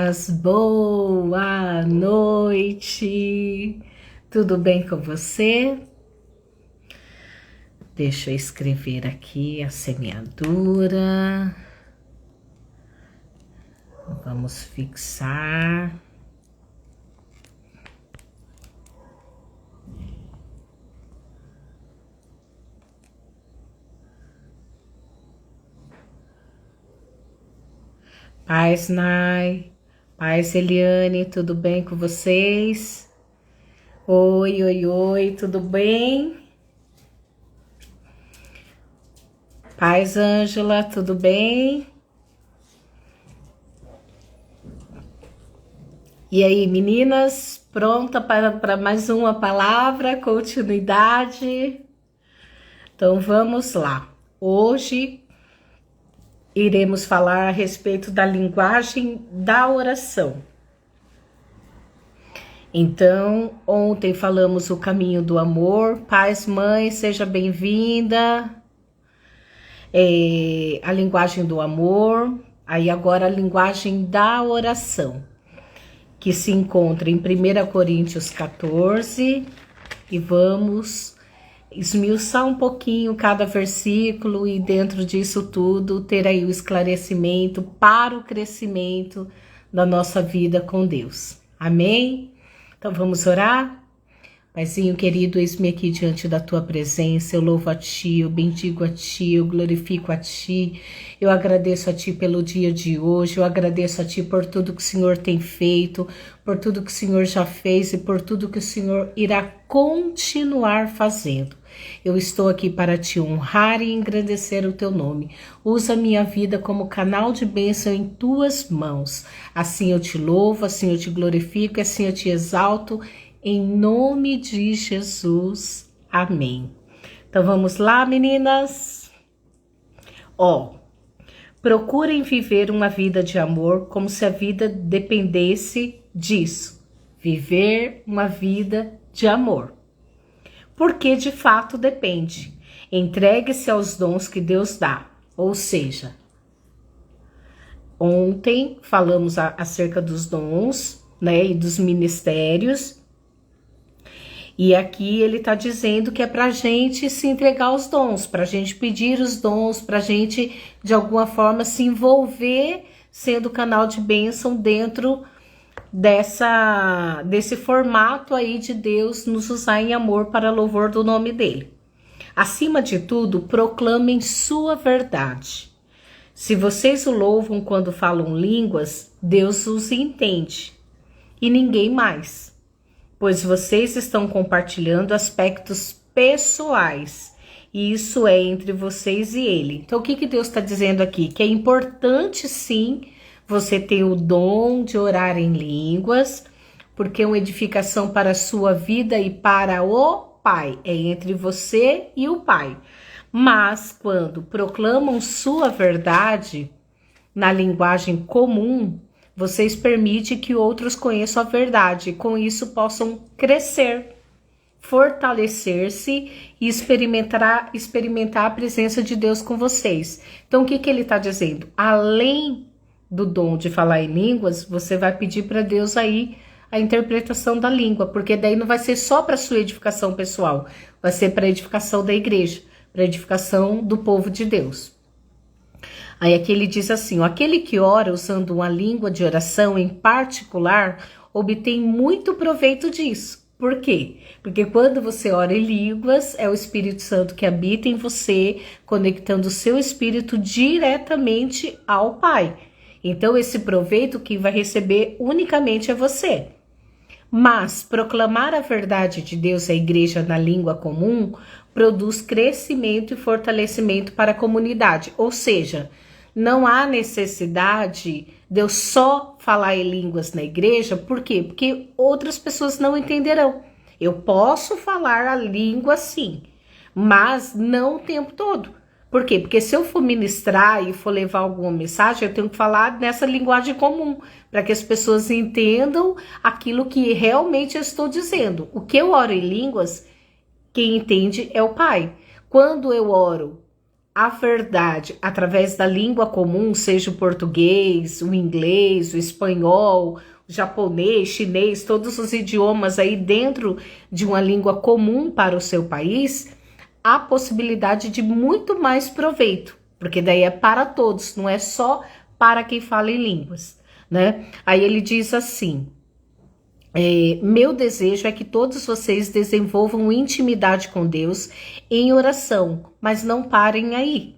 meninas, boa noite. Tudo bem com você? Deixa eu escrever aqui a semeadura. Vamos fixar. Paz, Nai. Paz, Eliane, tudo bem com vocês? Oi, oi, oi, tudo bem? Paz, Ângela, tudo bem? E aí, meninas, pronta para mais uma palavra, continuidade? Então vamos lá. Hoje iremos falar a respeito da linguagem da oração. Então, ontem falamos o caminho do amor. Paz, mãe, seja bem-vinda. A linguagem do amor. Aí agora a linguagem da oração, que se encontra em 1 Coríntios 14. E vamos esmiuçar um pouquinho cada versículo e dentro disso tudo ter aí o esclarecimento para o crescimento da nossa vida com Deus. Amém? Então vamos orar? Paizinho querido, eis-me aqui diante da tua presença, eu louvo a ti, eu bendigo a ti, eu glorifico a ti, eu agradeço a ti pelo dia de hoje, eu agradeço a ti por tudo que o Senhor tem feito, por tudo que o Senhor já fez e por tudo que o Senhor irá continuar fazendo. Eu estou aqui para te honrar e engrandecer o teu nome. Usa a minha vida como canal de bênção em tuas mãos. Assim eu te louvo, assim eu te glorifico, assim eu te exalto. Em nome de Jesus, amém. Então vamos lá, meninas? Procurem viver uma vida de amor como se a vida dependesse disso. Viver uma vida de amor. Porque de fato depende. Entregue-se aos dons que Deus dá. Ou seja, ontem falamos acerca dos dons, né, e dos ministérios. E aqui ele está dizendo que é para a gente se entregar aos dons, para a gente pedir os dons, para a gente de alguma forma se envolver sendo canal de bênção dentro desse formato aí de Deus nos usar em amor para louvor do nome dele. Acima de tudo, proclamem sua verdade. Se vocês o louvam quando falam línguas, Deus os entende e ninguém mais. Pois vocês estão compartilhando aspectos pessoais, e isso é entre vocês e ele. Então, o que Deus está dizendo aqui? Que é importante, sim, você ter o dom de orar em línguas, porque é uma edificação para a sua vida e para o Pai, é entre você e o Pai. Mas, quando proclamam sua verdade na linguagem comum, vocês permitem que outros conheçam a verdade e com isso possam crescer, fortalecer-se e experimentar a presença de Deus com vocês. Então, o que ele está dizendo? Além do dom de falar em línguas, você vai pedir para Deus aí a interpretação da língua, porque daí não vai ser só para sua edificação pessoal, vai ser para a edificação da igreja, para a edificação do povo de Deus. Aí aqui ele diz assim, aquele que ora usando uma língua de oração em particular, obtém muito proveito disso. Por quê? Porque quando você ora em línguas, é o Espírito Santo que habita em você, conectando o seu espírito diretamente ao Pai. Então esse proveito quem vai receber unicamente é você. Mas proclamar a verdade de Deus à igreja na língua comum produz crescimento e fortalecimento para a comunidade, ou seja, não há necessidade de eu só falar em línguas na igreja, por quê? Porque outras pessoas não entenderão. Eu posso falar a língua sim, mas não o tempo todo. Por quê? Porque se eu for ministrar e for levar alguma mensagem, eu tenho que falar nessa linguagem comum, para que as pessoas entendam aquilo que realmente eu estou dizendo. O que eu oro em línguas, quem entende é o Pai. Quando eu oro a verdade através da língua comum, seja o português, o inglês, o espanhol, o japonês, chinês, todos os idiomas aí dentro de uma língua comum para o seu país, há possibilidade de muito mais proveito, porque daí é para todos, não é só para quem fala em línguas, né? Aí ele diz assim: meu desejo é que todos vocês desenvolvam intimidade com Deus em oração, mas não parem aí.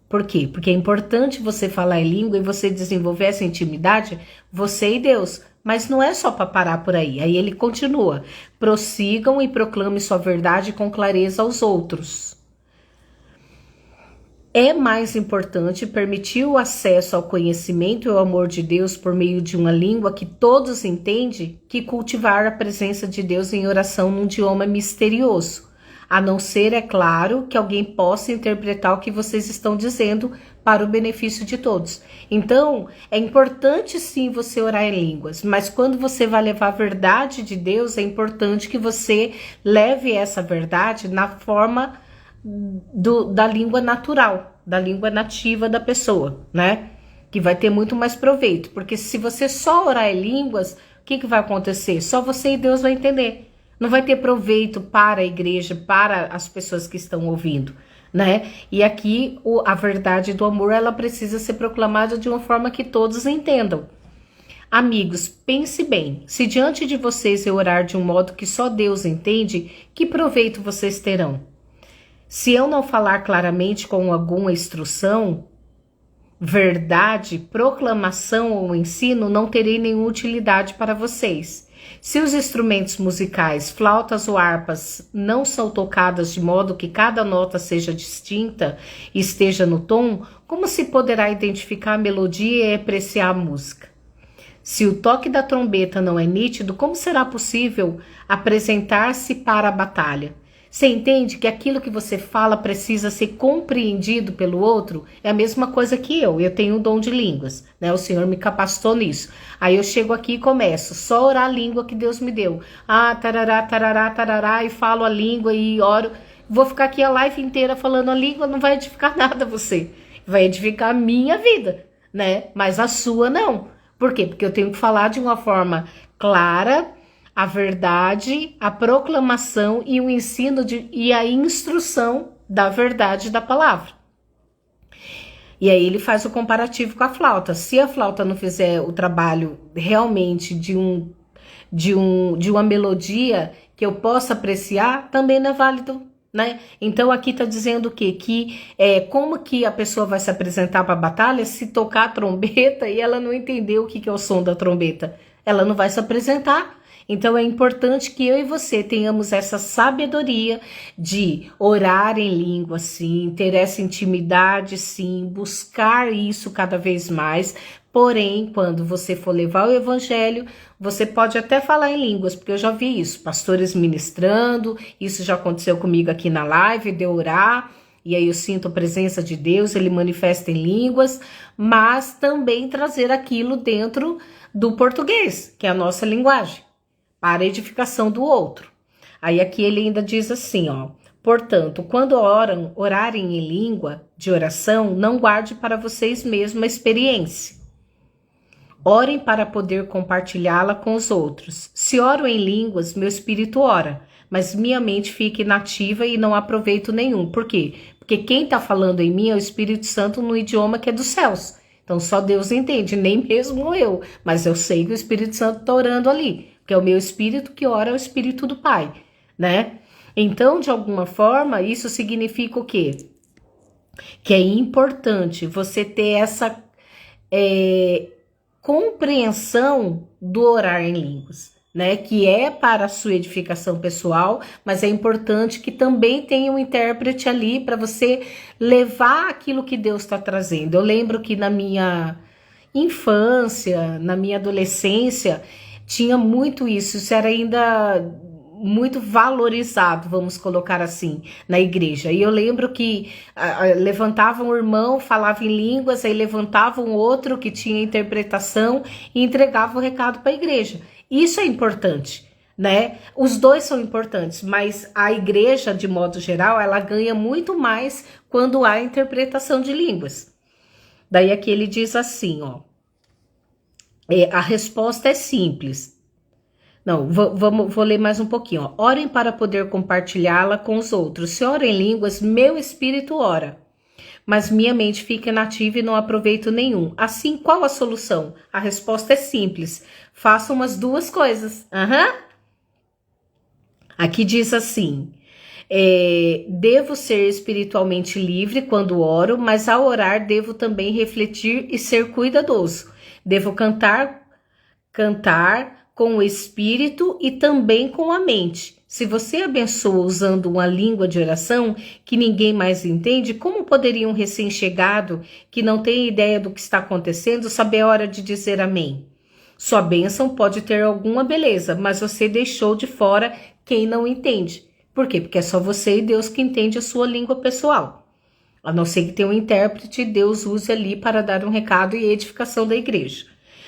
Por quê? Porque é importante você falar em língua e você desenvolver essa intimidade, você e Deus. Mas não é só para parar por aí. Aí ele continua: prossigam e proclamem sua verdade com clareza aos outros. É mais importante permitir o acesso ao conhecimento e ao amor de Deus por meio de uma língua que todos entendem que cultivar a presença de Deus em oração num idioma misterioso. A não ser, é claro, que alguém possa interpretar o que vocês estão dizendo para o benefício de todos. Então, é importante sim você orar em línguas, mas quando você vai levar a verdade de Deus, é importante que você leve essa verdade na forma da língua natural, da língua nativa da pessoa, né? Que vai ter muito mais proveito, porque se você só orar em línguas, o que vai acontecer? Só você e Deus vai entender. Não vai ter proveito para a igreja, para as pessoas que estão ouvindo, né? E aqui a verdade do amor, ela precisa ser proclamada de uma forma que todos entendam. Amigos, pense bem, se diante de vocês eu orar de um modo que só Deus entende, que proveito vocês terão? Se eu não falar claramente com alguma instrução, verdade, proclamação ou ensino, não terei nenhuma utilidade para vocês. Se os instrumentos musicais, flautas ou harpas, não são tocadas de modo que cada nota seja distinta e esteja no tom, como se poderá identificar a melodia e apreciar a música? Se o toque da trombeta não é nítido, como será possível apresentar-se para a batalha? Você entende que aquilo que você fala precisa ser compreendido pelo outro? É a mesma coisa que eu tenho um dom de línguas, né? O Senhor me capacitou nisso. Aí eu chego aqui e começo só orar a língua que Deus me deu. Tarará, tarará, tarará, e falo a língua e oro. Vou ficar aqui a live inteira falando a língua, não vai edificar nada você. Vai edificar a minha vida, né? Mas a sua não. Por quê? Porque eu tenho que falar de uma forma clara, a verdade, a proclamação e o ensino e a instrução da verdade da palavra. E aí ele faz o comparativo com a flauta. Se a flauta não fizer o trabalho realmente de uma melodia que eu possa apreciar, também não é válido, né? Então aqui tá dizendo o quê? Que como que a pessoa vai se apresentar para a batalha se tocar a trombeta e ela não entender o que é o som da trombeta? Ela não vai se apresentar. Então é importante que eu e você tenhamos essa sabedoria de orar em língua, sim, ter essa intimidade, sim, buscar isso cada vez mais. Porém, quando você for levar o evangelho, você pode até falar em línguas, porque eu já vi isso, pastores ministrando, isso já aconteceu comigo aqui na live, de orar, e aí eu sinto a presença de Deus, ele manifesta em línguas, mas também trazer aquilo dentro do português, que é a nossa linguagem, para a edificação do outro. Aí aqui ele ainda diz assim, ó: portanto, quando orarem em língua de oração, não guarde para vocês mesmos a experiência. Orem para poder compartilhá-la com os outros. Se oro em línguas, meu espírito ora, mas minha mente fica inativa e não há proveito nenhum. Por quê? Porque quem está falando em mim é o Espírito Santo no idioma que é dos céus. Então só Deus entende, nem mesmo eu. Mas eu sei que o Espírito Santo está orando ali, porque é o meu espírito que ora, é o espírito do Pai, né? Então, de alguma forma, isso significa o quê? Que é importante você ter essa compreensão do orar em línguas, né? Que é para a sua edificação pessoal, mas é importante que também tenha um intérprete ali para você levar aquilo que Deus está trazendo. Eu lembro que na minha infância, na minha adolescência, tinha muito isso era ainda muito valorizado, vamos colocar assim, na igreja. E eu lembro que levantavam um irmão, falava em línguas, aí levantavam outro que tinha interpretação e entregava o recado para a igreja. Isso é importante, né? Os dois são importantes, mas a igreja, de modo geral, ela ganha muito mais quando há interpretação de línguas. Daí aqui ele diz assim, ó, a resposta é simples. Não, vou ler mais um pouquinho, ó. Orem para poder compartilhá-la com os outros. Se ora em línguas, meu espírito ora, mas minha mente fica inativa e não aproveito nenhum. Assim, qual a solução? A resposta é simples. Faça umas duas coisas. Aqui diz assim, devo ser espiritualmente livre quando oro, mas ao orar devo também refletir e ser cuidadoso. Devo cantar com o espírito e também com a mente. Se você abençoa usando uma língua de oração que ninguém mais entende, como poderia um recém-chegado que não tem ideia do que está acontecendo saber a hora de dizer amém? Sua bênção pode ter alguma beleza, mas você deixou de fora quem não entende. Por quê? Porque é só você e Deus que entende a sua língua pessoal. A não ser que tenha um intérprete, Deus use ali para dar um recado e edificação da igreja.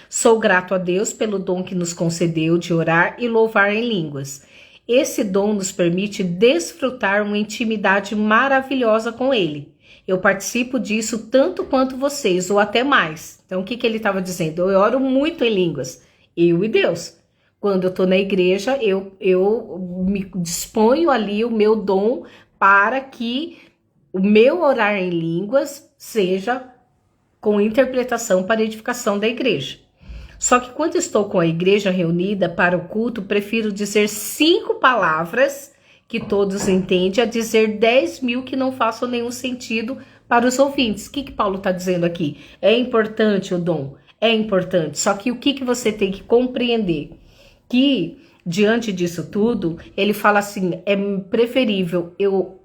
Sou grato a Deus pelo dom que nos concedeu de orar e louvar em línguas. Esse dom nos permite desfrutar uma intimidade maravilhosa com Ele. Eu participo disso tanto quanto vocês, ou até mais. Então, o que ele estava dizendo? Eu oro muito em línguas, eu e Deus. Quando eu estou na igreja, eu me disponho ali o meu dom para que o meu orar em línguas seja com interpretação para edificação da igreja. Só que quando estou com a igreja reunida para o culto, prefiro dizer 5 palavras que todos entendem a dizer 10.000 que não façam nenhum sentido para os ouvintes. O que Paulo está dizendo aqui? É importante o dom, é importante. Só que o que você tem que compreender? Que diante disso tudo, ele fala assim, é preferível eu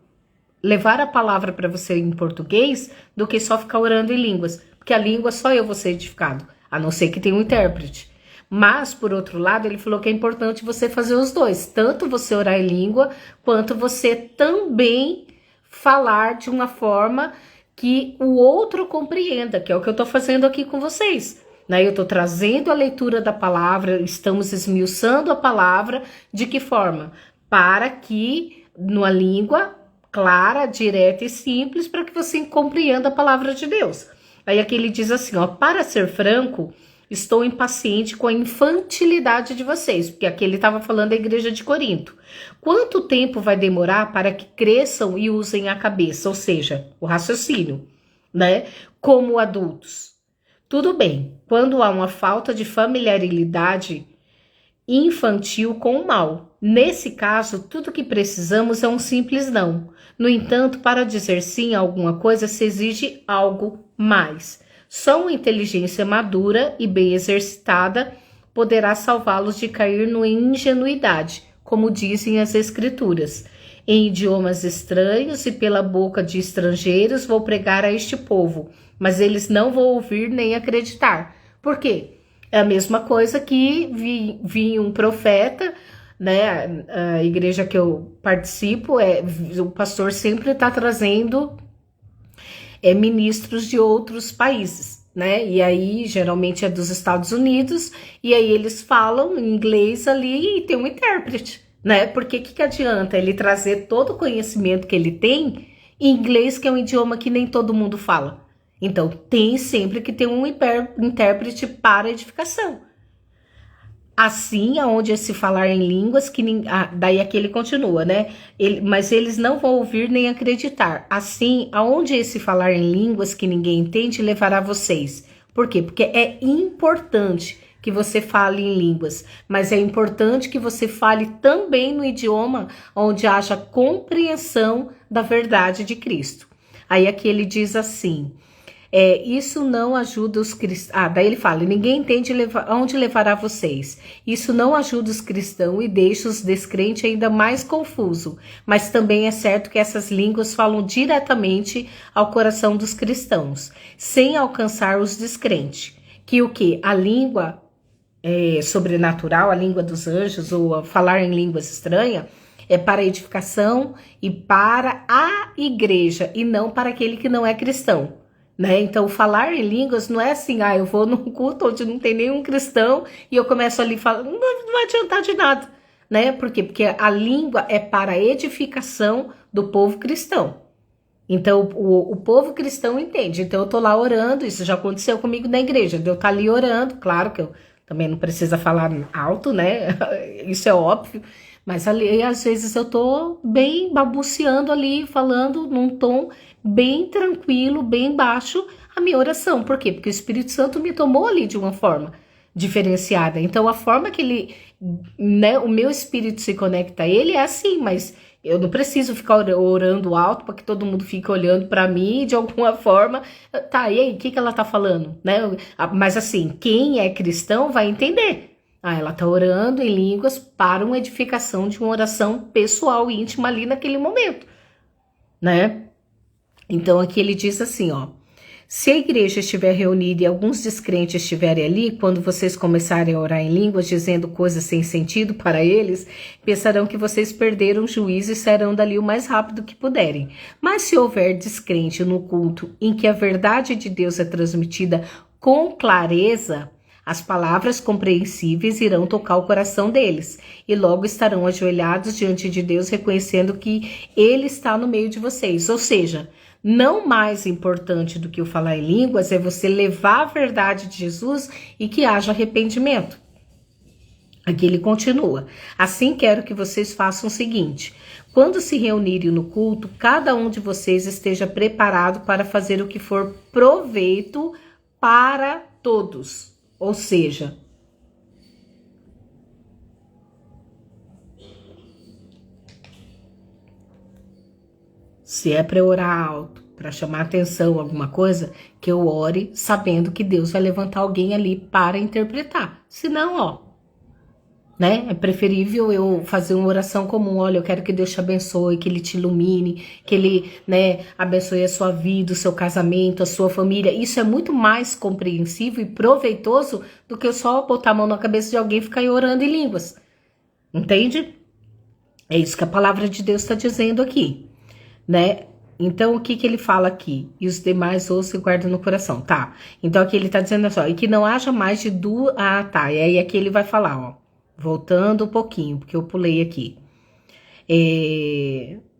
levar a palavra para você em português do que só ficar orando em línguas. Porque a língua só eu vou ser edificado, a não ser que tenha um intérprete. Mas, por outro lado, ele falou que é importante você fazer os dois. Tanto você orar em língua, quanto você também falar de uma forma que o outro compreenda, que é o que eu estou fazendo aqui com vocês. Eu estou trazendo a leitura da palavra, estamos esmiuçando a palavra. De que forma? Para que, numa língua clara, direta e simples, para que você compreenda a palavra de Deus. Aí aqui ele diz assim, ó, para ser franco, estou impaciente com a infantilidade de vocês, porque aqui ele estava falando da igreja de Corinto. Quanto tempo vai demorar para que cresçam e usem a cabeça, ou seja, o raciocínio, né? Como adultos. Tudo bem, quando há uma falta de familiaridade infantil com o mal. Nesse caso, tudo que precisamos é um simples não. No entanto, para dizer sim a alguma coisa, se exige algo mais. Só uma inteligência madura e bem exercitada poderá salvá-los de cair numa ingenuidade, como dizem as Escrituras. Em idiomas estranhos e pela boca de estrangeiros vou pregar a este povo, mas eles não vão ouvir nem acreditar. Por quê? É a mesma coisa que vinha um profeta, né? A igreja que eu participo, o pastor sempre está trazendo ministros de outros países, né? E aí, geralmente é dos Estados Unidos, e aí eles falam inglês ali e tem um intérprete, né? Porque que adianta ele trazer todo o conhecimento que ele tem em inglês, que é um idioma que nem todo mundo fala? Então, tem sempre que ter um intérprete para edificação. Assim, aonde se falar em línguas, daí aqui ele continua, né? Mas eles não vão ouvir nem acreditar. Assim, aonde esse falar em línguas que ninguém entende levará vocês. Por quê? Porque é importante que você fale em línguas, mas é importante que você fale também no idioma onde haja compreensão da verdade de Cristo. Aí aqui ele diz assim... isso não ajuda os cristãos. Daí ele fala, ninguém entende aonde levará vocês. Isso não ajuda os cristãos e deixa os descrentes ainda mais confusos. Mas também é certo que essas línguas falam diretamente ao coração dos cristãos, sem alcançar os descrentes. Que o quê? A língua sobrenatural, a língua dos anjos, ou falar em línguas estranhas, é para edificação e para a igreja, e não para aquele que não é cristão. Né? Então, falar em línguas não é assim, eu vou num culto onde não tem nenhum cristão e eu começo ali a falar, não vai adiantar de nada. né? Por quê? Porque a língua é para a edificação do povo cristão. Então, o povo cristão entende. Então, eu tô lá orando, isso já aconteceu comigo na igreja. Eu tá ali orando, claro que eu também não precisa falar alto, né? Isso é óbvio. Mas ali, às vezes, eu tô bem balbuciando ali, falando num tom bem tranquilo, bem baixo, a minha oração. Por quê? Porque o Espírito Santo me tomou ali de uma forma diferenciada. Então, a forma que ele, né, o meu espírito se conecta a ele é assim, mas eu não preciso ficar orando alto para que todo mundo fique olhando para mim de alguma forma. Tá, e aí, o que ela tá falando, né? Mas assim, quem é cristão vai entender. Ah, ela tá orando em línguas para uma edificação de uma oração pessoal e íntima ali naquele momento, né? Então aqui ele diz assim, ó: se a igreja estiver reunida e alguns descrentes estiverem ali, quando vocês começarem a orar em línguas, dizendo coisas sem sentido para eles, pensarão que vocês perderam o juízo e sairão dali o mais rápido que puderem. Mas se houver descrente no culto em que a verdade de Deus é transmitida com clareza, as palavras compreensíveis irão tocar o coração deles, e logo estarão ajoelhados diante de Deus, reconhecendo que Ele está no meio de vocês. Ou seja, não mais importante do que o falar em línguas é você levar a verdade de Jesus e que haja arrependimento. Aqui ele continua: assim quero que vocês façam o seguinte: quando se reunirem no culto, cada um de vocês esteja preparado para fazer o que for proveito para todos. Ou seja, se é para eu orar alto, para chamar atenção, alguma coisa, que eu ore sabendo que Deus vai levantar alguém ali para interpretar. Se não, ó, né? É preferível eu fazer uma oração comum. Olha, eu quero que Deus te abençoe, que Ele te ilumine, que Ele, né, abençoe a sua vida, o seu casamento, a sua família. Isso é muito mais compreensível e proveitoso do que eu só botar a mão na cabeça de alguém e ficar orando em línguas. Entende? É isso que a palavra de Deus está dizendo aqui, né? Então, o que ele fala aqui? E os demais ouçam e guardam no coração. Tá. Então, aqui ele tá dizendo assim, ó, e que não haja mais de duas... Ah, tá. E aí, aqui ele vai falar, ó. Voltando um pouquinho, porque eu pulei aqui.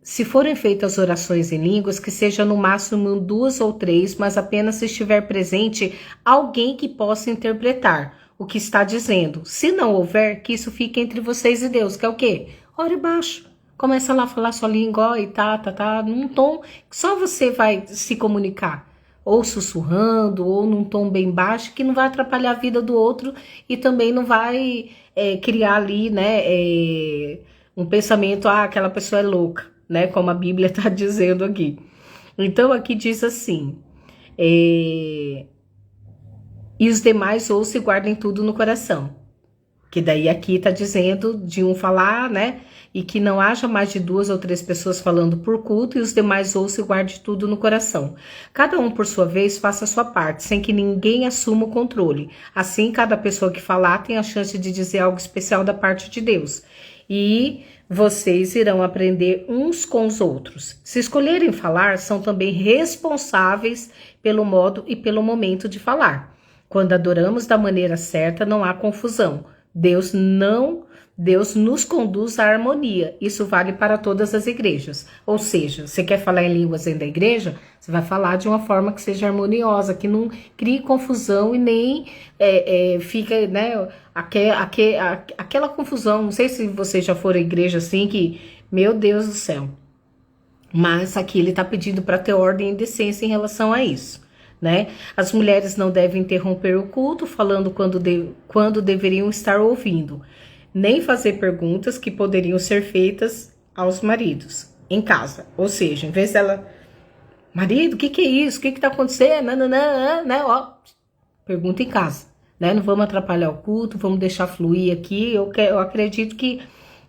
Se forem feitas orações em línguas, que seja no máximo 2 ou 3, mas apenas se estiver presente alguém que possa interpretar o que está dizendo. Se não houver, que isso fique entre vocês e Deus, que é o quê? Ore baixo. Começa lá a falar sua língua, e tá, num tom que só você vai se comunicar. Ou sussurrando, ou num tom bem baixo, que não vai atrapalhar a vida do outro e também não vai criar ali, né, um pensamento, aquela pessoa é louca, né, como a Bíblia está dizendo aqui. Então, aqui diz assim, e os demais ouçam e guardem tudo no coração. Que daí aqui está dizendo de um falar, né? E que não haja mais de 2 ou 3 pessoas falando por culto e os demais ouçam e guarde tudo no coração. Cada um, por sua vez, faça a sua parte, sem que ninguém assuma o controle. Assim, cada pessoa que falar tem a chance de dizer algo especial da parte de Deus. E vocês irão aprender uns com os outros. Se escolherem falar, são também responsáveis pelo modo e pelo momento de falar. Quando adoramos da maneira certa, não há confusão. Deus nos conduz à harmonia. Isso vale para todas as igrejas. Ou seja, você quer falar em línguas dentro da igreja, você vai falar de uma forma que seja harmoniosa, que não crie confusão e nem fica, né, aquela confusão. Não sei se vocês já foram à igreja assim, que, meu Deus do céu. Mas aqui ele está pedindo para ter ordem e decência em relação a isso. Né? As mulheres não devem interromper o culto falando quando deveriam estar ouvindo, nem fazer perguntas que poderiam ser feitas aos maridos em casa. Ou seja, em vez dela, marido, o que é isso? O que está acontecendo? Né? Ó, pergunta em casa. Né? Não vamos atrapalhar o culto, vamos deixar fluir aqui. Eu acredito que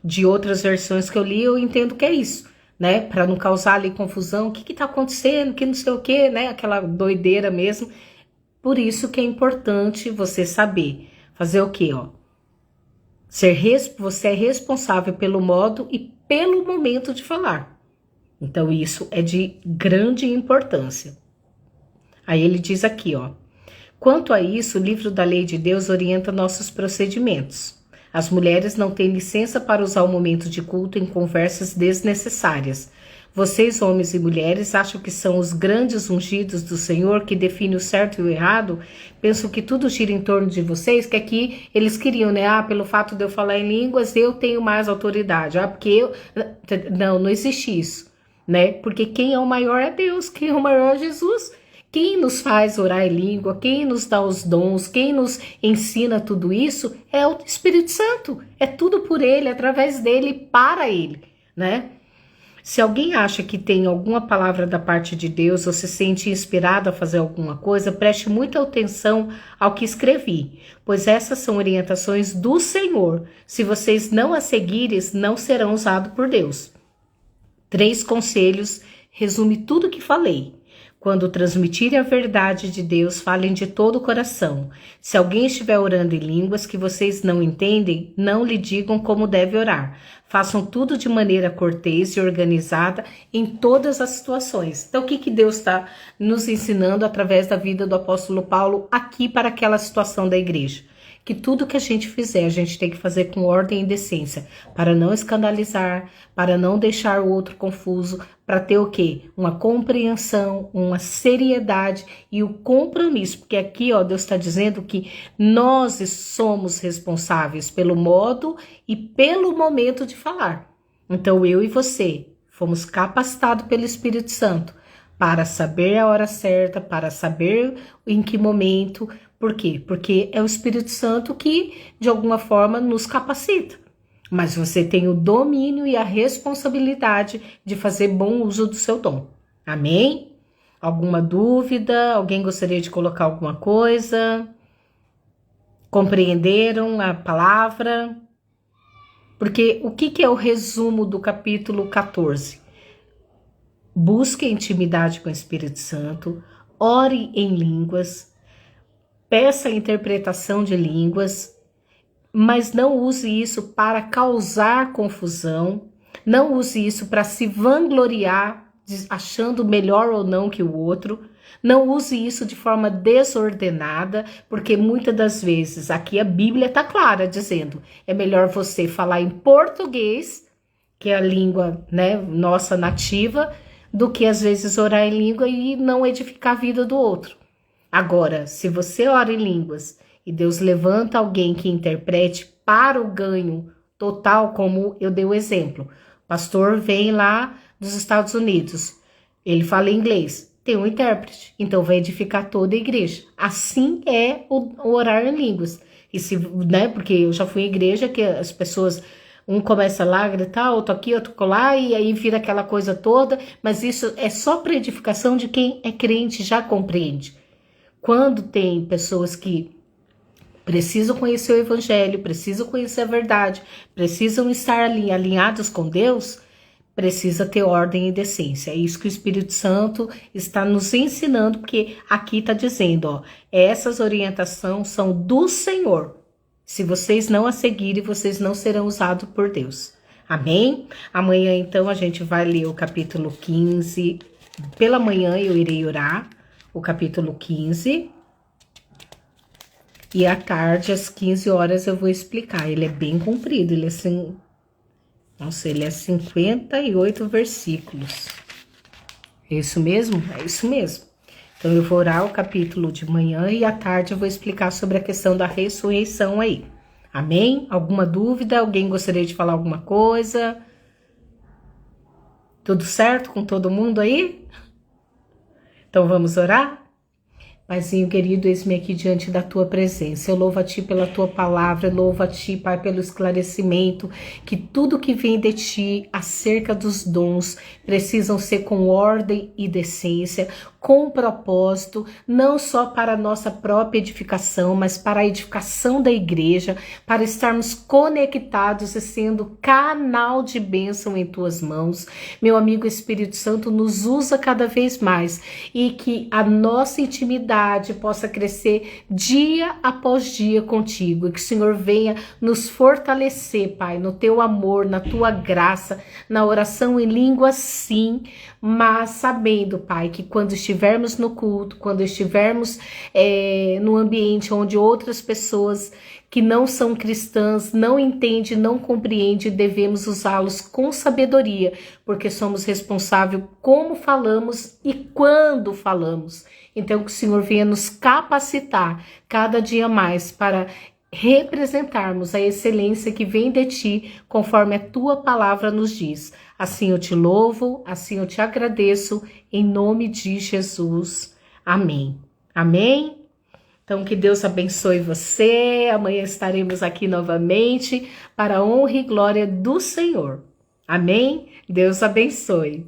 de outras versões que eu li, eu entendo que é isso. Né, para não causar ali confusão, o que tá acontecendo, que não sei o que, né, aquela doideira mesmo. Por isso que é importante você saber fazer o quê, ó? Você é responsável pelo modo e pelo momento de falar. Então isso é de grande importância. Aí ele diz aqui, ó: quanto a isso, o livro da lei de Deus orienta nossos procedimentos. As mulheres não têm licença para usar o momento de culto em conversas desnecessárias. Vocês, homens e mulheres, acham que são os grandes ungidos do Senhor que definem o certo e o errado? Pensam que tudo gira em torno de vocês, que aqui eles queriam, né? Ah, pelo fato de eu falar em línguas, eu tenho mais autoridade. Ah, porque eu... Não existe isso, né? Porque quem é o maior é Deus, quem é o maior é Jesus. Quem nos faz orar em língua, quem nos dá os dons, quem nos ensina tudo isso é o Espírito Santo. É tudo por Ele, através dele, para Ele, né? Se alguém acha que tem alguma palavra da parte de Deus ou se sente inspirado a fazer alguma coisa, preste muita atenção ao que escrevi, pois essas são orientações do Senhor. Se vocês não as seguirem, não serão usados por Deus. 3 conselhos resume tudo o que falei. Quando transmitirem a verdade de Deus, falem de todo o coração. Se alguém estiver orando em línguas que vocês não entendem, não lhe digam como deve orar. Façam tudo de maneira cortês e organizada em todas as situações. Então, o que Deus está nos ensinando através da vida do apóstolo Paulo aqui para aquela situação da igreja? Que tudo que a gente fizer, a gente tem que fazer com ordem e decência, para não escandalizar, para não deixar o outro confuso, para ter o quê? Uma compreensão, uma seriedade e o compromisso, porque aqui, ó, Deus está dizendo que nós somos responsáveis pelo modo e pelo momento de falar. Então, eu e você fomos capacitados pelo Espírito Santo para saber a hora certa, para saber em que momento. Por quê? Porque é o Espírito Santo que, de alguma forma, nos capacita. Mas você tem o domínio e a responsabilidade de fazer bom uso do seu dom. Amém? Alguma dúvida? Alguém gostaria de colocar alguma coisa? Compreenderam a palavra? Porque o que é o resumo do capítulo 14? Busque intimidade com o Espírito Santo, ore em línguas, peça a interpretação de línguas, mas não use isso para causar confusão, não use isso para se vangloriar, achando melhor ou não que o outro, não use isso de forma desordenada, porque muitas das vezes, aqui a Bíblia está clara dizendo, é melhor você falar em português, que é a língua, né, nossa nativa, do que às vezes orar em língua e não edificar a vida do outro. Agora, se você ora em línguas e Deus levanta alguém que interprete para o ganho total, como eu dei o exemplo. O pastor vem lá dos Estados Unidos, ele fala inglês, tem um intérprete, então vai edificar toda a igreja. Assim é o orar em línguas. E se, né, porque eu já fui em igreja que as pessoas, um começa lá a gritar, outro aqui, outro lá, e aí vira aquela coisa toda, mas isso é só para edificação de quem é crente, já compreende. Quando tem pessoas que precisam conhecer o evangelho, precisam conhecer a verdade, precisam estar alinhados com Deus, precisa ter ordem e decência. É isso que o Espírito Santo está nos ensinando, porque aqui está dizendo, ó, essas orientações são do Senhor. Se vocês não as seguirem, vocês não serão usados por Deus. Amém? Amanhã, então, a gente vai ler o capítulo 15. Pela manhã eu irei orar o capítulo 15. E à tarde, às 15 horas, eu vou explicar. Ele é bem comprido, ele é assim... Nossa, ele é 58 versículos. É isso mesmo? É isso mesmo. Então, eu vou orar o capítulo de manhã e à tarde eu vou explicar sobre a questão da ressurreição aí. Amém? Alguma dúvida? Alguém gostaria de falar alguma coisa? Tudo certo com todo mundo aí? Então, vamos orar? Paizinho querido, eis-me aqui diante da tua presença. Eu louvo a ti pela tua palavra, eu louvo a ti, Pai, pelo esclarecimento, que tudo que vem de ti acerca dos dons precisam ser com ordem e decência, com propósito, não só para a nossa própria edificação, mas para a edificação da igreja, para estarmos conectados e sendo canal de bênção em tuas mãos. Meu amigo Espírito Santo, nos usa cada vez mais e que a nossa intimidade possa crescer dia após dia contigo, e que o Senhor venha nos fortalecer, Pai, no teu amor, na tua graça, na oração em língua, sim, mas sabendo, Pai, que quando estivermos no culto, quando estivermos no ambiente onde outras pessoas que não são cristãs, não entendem, não compreendem, devemos usá-los com sabedoria, porque somos responsáveis como falamos e quando falamos. Então, que o Senhor venha nos capacitar cada dia mais para representarmos a excelência que vem de ti, conforme a tua palavra nos diz. Assim eu te louvo, assim eu te agradeço, em nome de Jesus. Amém. Amém? Então, que Deus abençoe você. Amanhã estaremos aqui novamente para a honra e glória do Senhor. Amém? Deus abençoe.